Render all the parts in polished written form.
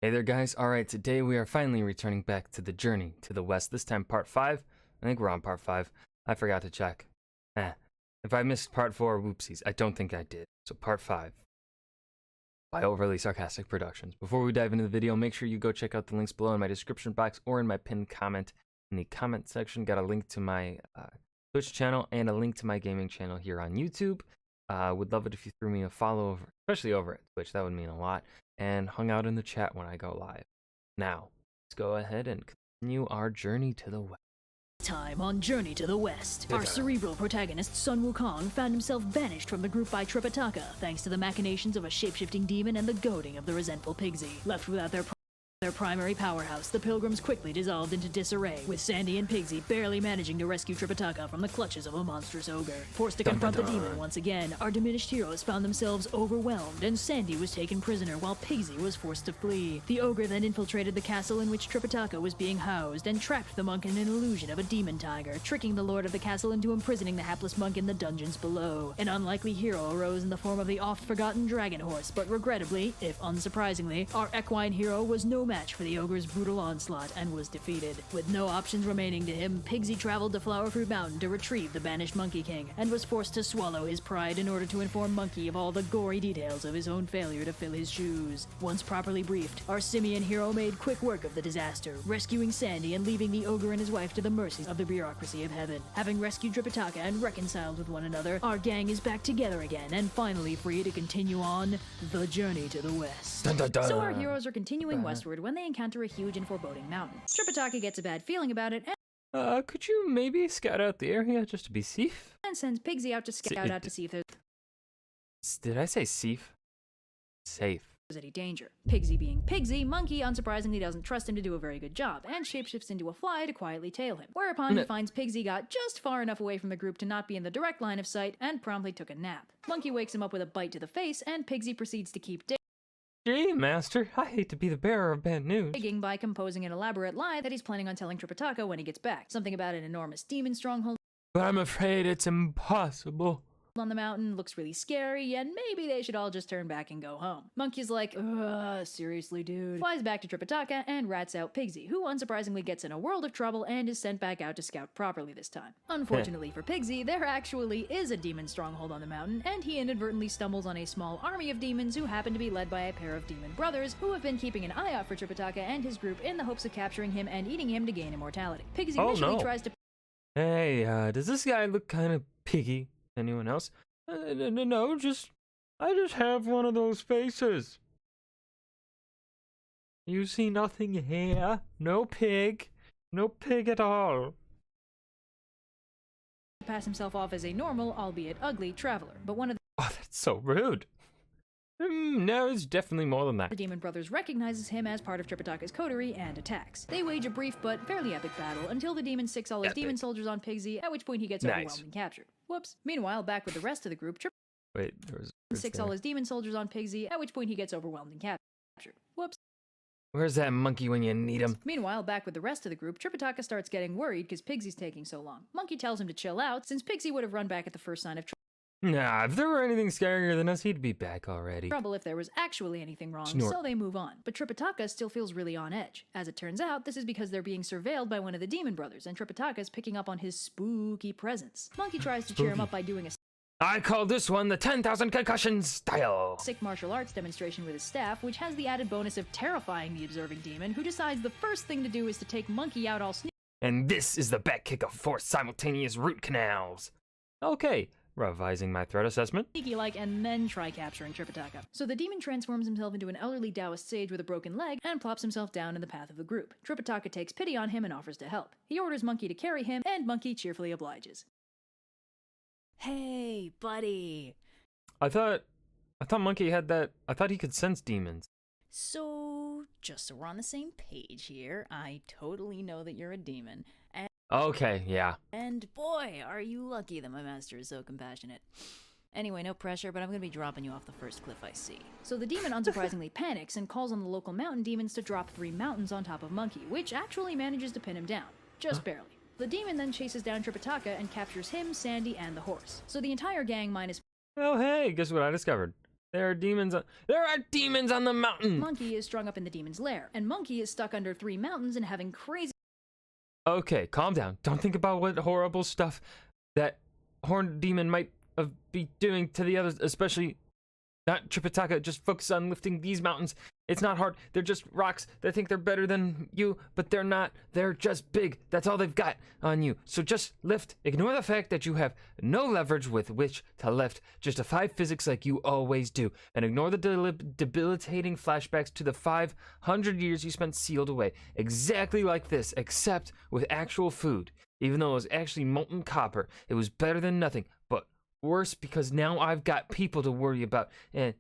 Hey there guys, alright, today we are finally returning back to the journey to the west, this time part 5. I think we're on part 5. I forgot to check. If I missed part 4, whoopsies, I don't think I did. So part 5 by Overly Sarcastic Productions. Before we dive into the video, make sure you go check out the links below in my description box or in my pinned comment. In the comment section, got a link to my Twitch channel and a link to my gaming channel here on YouTube. Would love it if you threw me a follow, especially over at Twitch, that would mean a lot. And hung out in the chat when I go live. Now, let's go ahead and continue our journey to the west. Time on Journey to the West. Our cerebral protagonist, Sun Wukong, found himself banished from the group by Tripitaka, thanks to the machinations of a shape-shifting demon and the goading of the resentful Pigsy. Left without their primary powerhouse, the Pilgrims quickly dissolved into disarray, with Sandy and Pigsy barely managing to rescue Tripitaka from the clutches of a monstrous ogre. Forced to confront the demon once again, our diminished heroes found themselves overwhelmed, and Sandy was taken prisoner while Pigsy was forced to flee. The ogre then infiltrated the castle in which Tripitaka was being housed, and trapped the monk in an illusion of a demon tiger, tricking the lord of the castle into imprisoning the hapless monk in the dungeons below. An unlikely hero arose in the form of the oft-forgotten dragon horse, but regrettably, if unsurprisingly, our equine hero was no match for the ogre's brutal onslaught and was defeated. With no options remaining to him, Pigsy traveled to Flowerfruit Mountain to retrieve the banished Monkey King, and was forced to swallow his pride in order to inform Monkey of all the gory details of his own failure to fill his shoes. Once properly briefed, our simian hero made quick work of the disaster, rescuing Sandy and leaving the ogre and his wife to the mercies of the bureaucracy of heaven. Having rescued Tripitaka and reconciled with one another, our gang is back together again and finally free to continue on the journey to the west. Dun, dun, dun. So our heroes are continuing westward when they encounter a huge and foreboding mountain. Tripitaka gets a bad feeling about it and Could you maybe scout out the area just to be safe? sends Pigsy out to scout out to see if there's Did I say safe? Safe. any danger. Pigsy being Pigsy, Monkey unsurprisingly doesn't trust him to do a very good job, and shapeshifts into a fly to quietly tail him. Whereupon he finds Pigsy got just far enough away from the group to not be in the direct line of sight, and promptly took a nap. Monkey wakes him up with a bite to the face, and Pigsy proceeds to keep Gee, Master, I hate to be the bearer of bad news. digging by composing an elaborate lie that he's planning on telling Tripitaka when he gets back. Something about an enormous demon stronghold But I'm afraid it's impossible. on the mountain looks really scary, and maybe they should all just turn back and go home. Monkey's like, seriously, dude. Flies back to Tripitaka and rats out Pigsy, who unsurprisingly gets in a world of trouble and is sent back out to scout properly this time. Unfortunately for Pigsy, there actually is a demon stronghold on the mountain, and he inadvertently stumbles on a small army of demons who happen to be led by a pair of demon brothers who have been keeping an eye out for Tripitaka and his group in the hopes of capturing him and eating him to gain immortality. Pigsy initially tries to Hey, does this guy look kind of piggy? Anyone else? No, I just have one of those faces. You see nothing here? No pig at all. pass himself off as a normal, albeit ugly, traveler, but one of Oh, that's so rude. No, it's definitely more than that. the demon brothers recognizes him as part of Tripitaka's coterie and attacks. They wage a brief but fairly epic battle until the demon sicks all his demon soldiers on Pigsy, at which point he gets overwhelmed and captured. Whoops. Meanwhile, back with the rest of the group, Wait, there was sicks all his demon soldiers on Pigsy, at which point he gets overwhelmed and captured. Whoops. Where's that monkey when you need him? Meanwhile, back with the rest of the group, Tripitaka starts getting worried because Pigsy's taking so long. Monkey tells him to chill out, since Pigsy would have run back at the first sign of Nah, if there were anything scarier than us, he'd be back already. trouble if there was actually anything wrong, so they move on. But Tripitaka still feels really on edge. As it turns out, this is because they're being surveilled by one of the demon brothers, and Tripitaka's picking up on his spooky presence. Monkey tries to cheer him up by doing a I call this one the 10,000 concussion style. sick martial arts demonstration with his staff, which has the added bonus of terrifying the observing demon, who decides the first thing to do is to take Monkey out all And this is the back kick of 4 simultaneous root canals. Okay, revising my threat assessment. sneaky-like, and then try capturing Tripitaka. So the demon transforms himself into an elderly Taoist sage with a broken leg and plops himself down in the path of the group. Tripitaka takes pity on him and offers to help. He orders Monkey to carry him, and Monkey cheerfully obliges. Hey, buddy. I thought Monkey had that. I thought he could sense demons. So, just so we're on the same page here, I totally know that you're a demon. Okay, yeah. And boy, are you lucky that my master is so compassionate. Anyway, no pressure, but I'm gonna be dropping you off the first cliff I see. So the demon unsurprisingly panics and calls on the local mountain demons to drop 3 mountains on top of Monkey, which actually manages to pin him down. Just barely. The demon then chases down Tripitaka and captures him, Sandy, and the horse. So the entire gang minus Oh, hey, guess what I discovered? There are demons on the mountain! Monkey is strung up in the demon's lair, and Monkey is stuck under 3 mountains and having crazy Okay, calm down. Don't think about what horrible stuff that horned demon might be doing to the others, especially not Tripitaka. Just focus on lifting these mountains. It's not hard. They're just rocks. They think they're better than you, but they're not. They're just big. That's all they've got on you. So just lift. Ignore the fact that you have no leverage with which to lift. Just defy physics like you always do. And ignore the debilitating flashbacks to the 500 years you spent sealed away. Exactly like this, except with actual food. Even though it was actually molten copper, it was better than nothing. But worse because now I've got people to worry about. And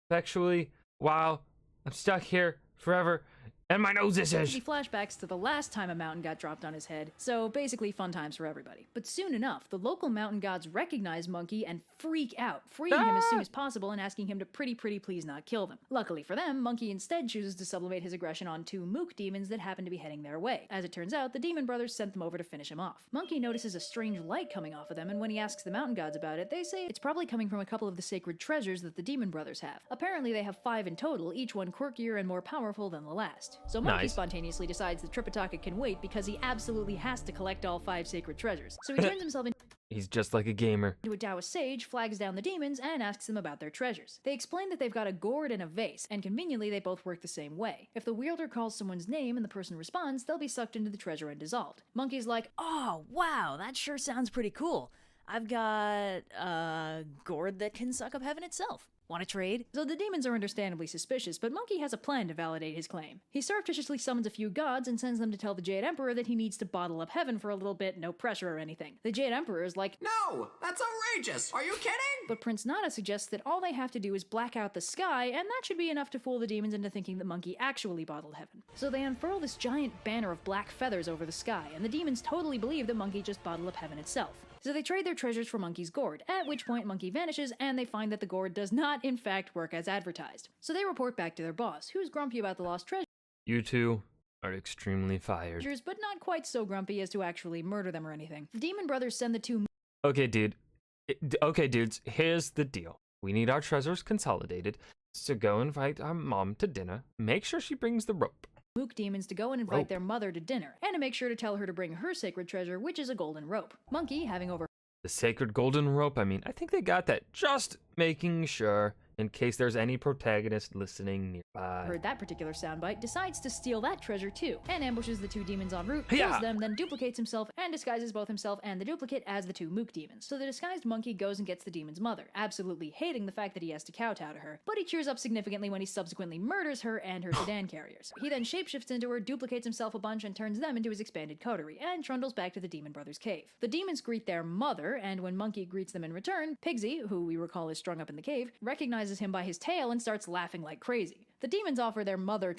effectually, wow, I'm stuck here forever, and my nose is itchy. flashbacks to the last time a mountain got dropped on his head, so basically fun times for everybody. But soon enough, the local mountain gods recognize Monkey and freak out, freeing him as soon as possible and asking him to pretty please not kill them. Luckily for them, Monkey instead chooses to sublimate his aggression on 2 mook demons that happen to be heading their way. As it turns out, the demon brothers sent them over to finish him off. Monkey notices a strange light coming off of them, and when he asks the mountain gods about it, they say it's probably coming from a couple of the sacred treasures that the demon brothers have. Apparently they have 5 in total, each one quirkier and more powerful than the last. So Monkey spontaneously decides that Tripitaka can wait because he absolutely has to collect all 5 sacred treasures. So he turns himself into He's just like a gamer. a Taoist sage, flags down the demons, and asks them about their treasures. They explain that they've got a gourd and a vase, and conveniently they both work the same way. If the wielder calls someone's name and the person responds, they'll be sucked into the treasure and dissolved. Monkey's like, oh, wow, that sure sounds pretty cool. I've got a gourd that can suck up heaven itself. Want to trade? So the demons are understandably suspicious, but Monkey has a plan to validate his claim. He surreptitiously summons a few gods and sends them to tell the Jade Emperor that he needs to bottle up heaven for a little bit, no pressure or anything. The Jade Emperor is like, No! That's outrageous! Are you kidding? but Prince Nana suggests that all they have to do is black out the sky, and that should be enough to fool the demons into thinking that Monkey actually bottled heaven. So they unfurl this giant banner of black feathers over the sky, and the demons totally believe that Monkey just bottled up heaven itself. So they trade their treasures for Monkey's gourd, at which point Monkey vanishes and they find that the gourd does not, in fact, work as advertised. So they report back to their boss, who's grumpy about the lost treasures, You two are extremely fired. but not quite so grumpy as to actually murder them or anything. The demon brothers send the 2 Okay, dudes, here's the deal. We need our treasures consolidated, so go invite our mom to dinner. Make sure she brings the rope. mook demons to go and invite their mother to dinner, and to make sure to tell her to bring her sacred treasure, which is a golden rope. Monkey, having over The sacred golden rope, I think they got that. Just making sure, in case there's any protagonist listening nearby. heard that particular soundbite, decides to steal that treasure too, and ambushes the 2 demons en route, Yeah. kills them, then duplicates himself, and disguises both himself and the duplicate as the 2 mook demons. So the disguised Monkey goes and gets the demon's mother, absolutely hating the fact that he has to kowtow to her, but he cheers up significantly when he subsequently murders her and her sedan carriers. He then shapeshifts into her, duplicates himself a bunch, and turns them into his expanded coterie, and trundles back to the demon brothers' cave. The demons greet their mother, and when Monkey greets them in return, Pigsy, who we recall is strung up in the cave, recognizes him by his tail and starts laughing like crazy. The demons offer their mother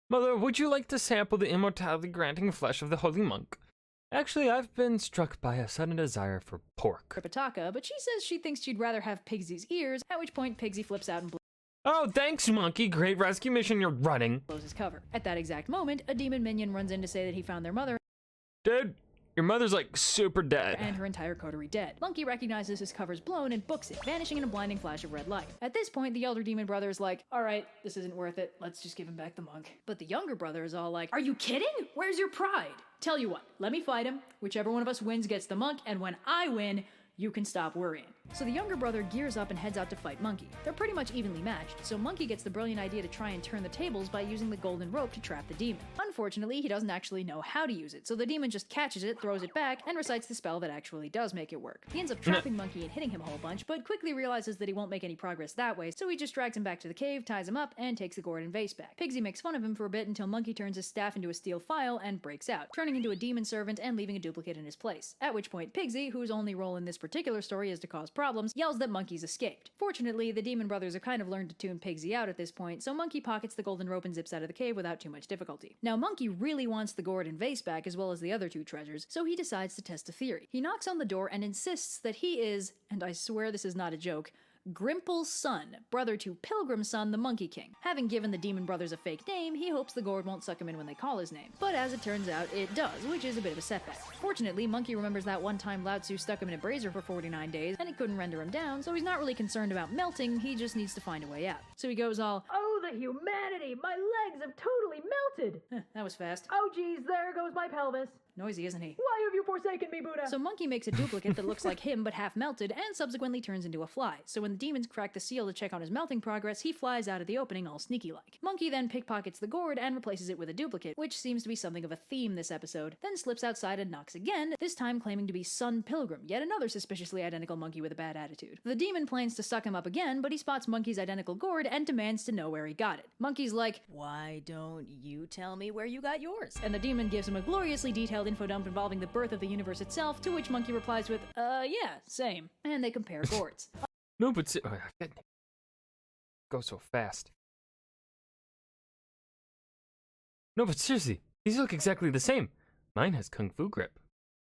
Mother, would you like to sample the immortality-granting flesh of the holy monk? Actually, I've been struck by a sudden desire for pork. Tripitaka, but she says she thinks she'd rather have Pigsy's ears, at which point Pigsy flips out and Oh, thanks, monkey. Great rescue mission you're running. blows his cover. At that exact moment, a demon minion runs in to say that he found their mother Dude, your mother's like super dead. and her entire coterie dead. Monkey recognizes his cover's blown and books it, vanishing in a blinding flash of red light. At this point, the elder demon brother is like, alright, this isn't worth it, let's just give him back the monk. But the younger brother is all like, are you kidding? Where's your pride? Tell you what, let me fight him, whichever one of us wins gets the monk, and when I win, you can stop worrying. So the younger brother gears up and heads out to fight Monkey. They're pretty much evenly matched, so Monkey gets the brilliant idea to try and turn the tables by using the golden rope to trap the demon. Unfortunately, he doesn't actually know how to use it, so the demon just catches it, throws it back, and recites the spell that actually does make it work. He ends up trapping Monkey and hitting him a whole bunch, but quickly realizes that he won't make any progress that way, so he just drags him back to the cave, ties him up, and takes the gourd and vase back. Pigsy makes fun of him for a bit until Monkey turns his staff into a steel file and breaks out, turning into a demon servant and leaving a duplicate in his place. At which point Pigsy, whose only role in this particular story is to cause problems, yells that Monkey's escaped. Fortunately, the demon brothers have kind of learned to tune Pigsy out at this point, so Monkey pockets the golden rope and zips out of the cave without too much difficulty. Now Monkey really wants the gourd and vase back as well as the other 2 treasures, so he decides to test a theory. He knocks on the door and insists that he is, and I swear this is not a joke, Grimple's son, brother to Pilgrim's son, the Monkey King. Having given the demon brothers a fake name, he hopes the gourd won't suck him in when they call his name. But as it turns out, it does, which is a bit of a setback. Fortunately, Monkey remembers that one time Lao Tzu stuck him in a brazier for 49 days, and it couldn't render him down, so he's not really concerned about melting, he just needs to find a way out. So he goes all, "Oh, the humanity! My legs have totally melted!" That was fast. "Oh geez, there goes my pelvis." Noisy, isn't he? "Why have you forsaken me, Buddha?" So Monkey makes a duplicate that looks like him but half melted and subsequently turns into a fly. So when the demons crack the seal to check on his melting progress, he flies out of the opening all sneaky-like. Monkey then pickpockets the gourd and replaces it with a duplicate, which seems to be something of a theme this episode, then slips outside and knocks again, this time claiming to be Son Pilgrim, yet another suspiciously identical monkey with a bad attitude. The demon plans to suck him up again, but he spots Monkey's identical gourd and demands to know where he got it. Monkey's like, "Why don't you tell me where you got yours?" And the demon gives him a gloriously detailed info dump involving the birth of the universe itself, to which Monkey replies with, yeah, same. And they compare gourds. No, but go so fast. No, but seriously, these look exactly the same. Mine has Kung Fu grip.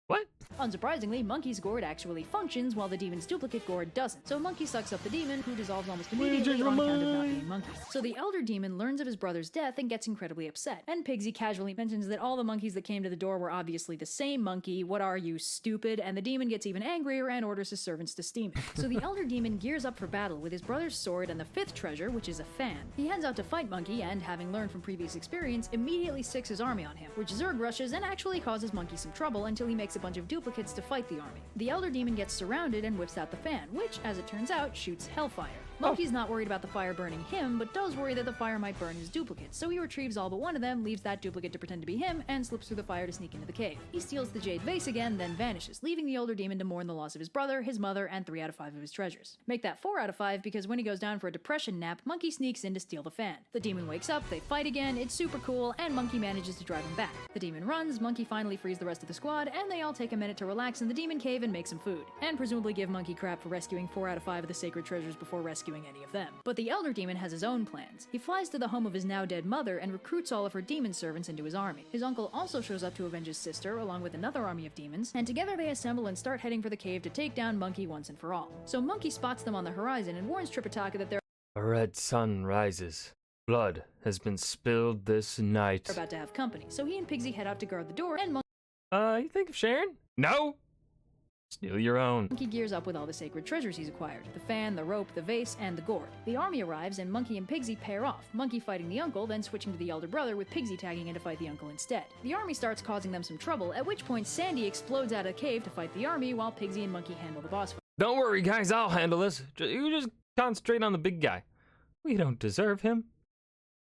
What? Unsurprisingly, Monkey's gourd actually functions while the demon's duplicate gourd doesn't. So Monkey sucks up the demon, who dissolves almost immediately on account of not being Monkey. So the elder demon learns of his brother's death and gets incredibly upset. And Pigsy casually mentions that all the monkeys that came to the door were obviously the same monkey. What are you, stupid? And the demon gets even angrier and orders his servants to steam it. So the elder demon gears up for battle with his brother's sword and the fifth treasure, which is a fan. He heads out to fight Monkey and, having learned from previous experience, immediately sicks his army on him, which Zurg rushes and actually causes Monkey some trouble until he makes a bunch of duplicates to fight the army. The elder demon gets surrounded and whips out the fan, which, as it turns out, shoots hellfire. Monkey's not worried about the fire burning him, but does worry that the fire might burn his duplicates, so he retrieves all but one of them, leaves that duplicate to pretend to be him, and slips through the fire to sneak into the cave. He steals the jade vase again, then vanishes, leaving the older demon to mourn the loss of his brother, his mother, and 3 out of 5 of his treasures. Make that 4 out of 5 because when he goes down for a depression nap, Monkey sneaks in to steal the fan. The demon wakes up, they fight again, it's super cool, and Monkey manages to drive him back. The demon runs, Monkey finally frees the rest of the squad, and they all take a minute to relax in the demon cave and make some food. And presumably give Monkey crap for rescuing 4 out of 5 of the sacred treasures before rescuing any of them. But the elder demon has his own plans. He flies to the home of his now dead mother and recruits all of her demon servants into his army. His uncle also shows up to avenge his sister, along with another army of demons, and together they assemble and start heading for the cave to take down Monkey once and for all. So Monkey spots them on the horizon and warns Tripitaka that they're A red sun rises. Blood has been spilled this night. about to have company. So he and Pigsy head out to guard the door, and You think of sharing? No! Steal your own. Monkey gears up with all the sacred treasures he's acquired. The fan, the rope, the vase, and the gourd. The army arrives and Monkey and Pigsy pair off, Monkey fighting the uncle, then switching to the elder brother with Pigsy tagging in to fight the uncle instead. The army starts causing them some trouble, at which point Sandy explodes out of the cave to fight the army while Pigsy and Monkey handle the boss fight. Don't worry, guys, I'll handle this. You just concentrate on the big guy. We don't deserve him.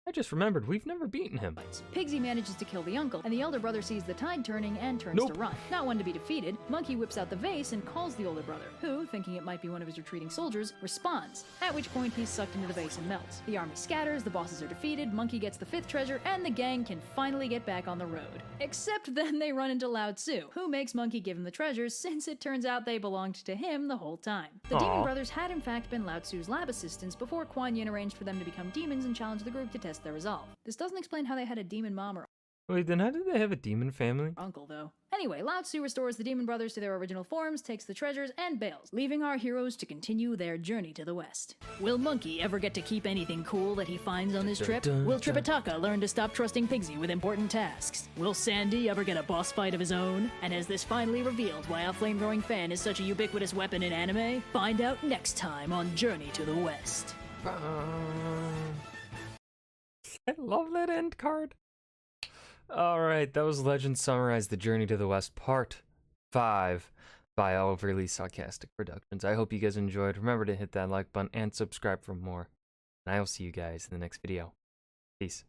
I just remembered we've never beaten him. Pigsy manages to kill the uncle, and the elder brother sees the tide turning and turns to run. Not one to be defeated, Monkey whips out the vase and calls the older brother, who, thinking it might be one of his retreating soldiers, responds, at which point he's sucked into the vase and melts. The army scatters, the bosses are defeated, Monkey gets the 5th treasure, and the gang can finally get back on the road. Except then they run into Lao Tzu, who makes Monkey give him the treasures, since it turns out they belonged to him the whole time. The demon brothers had in fact been Lao Tzu's lab assistants before Kuan Yin arranged for them to become demons and challenge the group to test their resolve. This doesn't explain how they had a demon mom or Wait, then how did they have a demon family? uncle, though. Anyway, Lao Tzu restores the demon brothers to their original forms, takes the treasures, and bails, leaving our heroes to continue their journey to the west. Will Monkey ever get to keep anything cool that he finds on this trip? Will Tripitaka learn to stop trusting Pigsy with important tasks? Will Sandy ever get a boss fight of his own? And has this finally revealed why a flame-throwing fan is such a ubiquitous weapon in anime? Find out next time on Journey to the West. I love that end card. Alright, that was Legend Summarize The Journey to the West Part 5 by OverlySarcasticProductions. I hope you guys enjoyed. Remember to hit that like button and subscribe for more. And I will see you guys in the next video. Peace.